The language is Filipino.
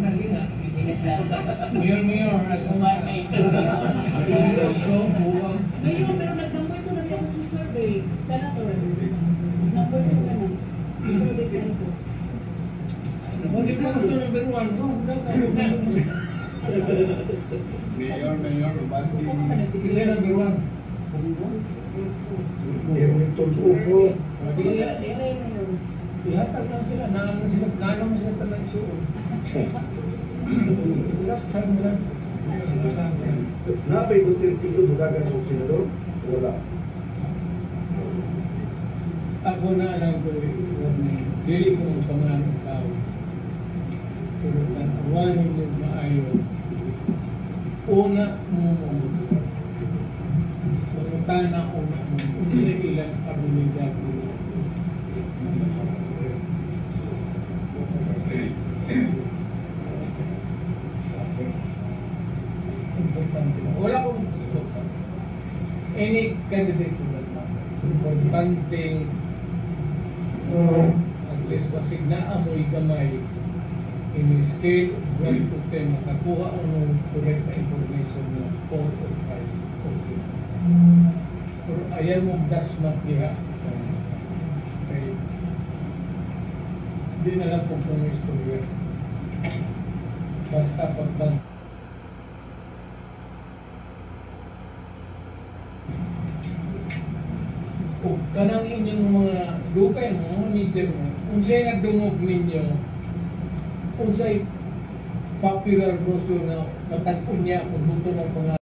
nagina. Mayor, nag-umarmay. Ngayon, pero nag-number 2 na yung si survey, Senator. Number 2 na na. Survey Senator. Hindi mo gusto number 1 ko. Mayor, Kasi number 1. yung tutupo. Ihatag lang sila. Naano mo sila talang siyo. Sabi mo lang. Napay Duterte ko dudagan sa senador? Wala. Ako na alam ko dili ko ng pangalan ng tao. Pero tanawanin yung maayo. Una mo Mangutana una mo. Hindi ilang abilidad mo. Wala akong any candidate ko lang. Importante at least basig na amoy gamay in a scale of 1 to 10 makakuha ang correct na information na 4 or 5. Okay. Pero ayan mo dasmat diha sa kay di na lang kung istorya. Basta pagtag o kanang inyong mga dukay mo, mga media mo, unsay nga dungog ninyo, unsay popular gusto na matag-unya kung buto ng pangalan.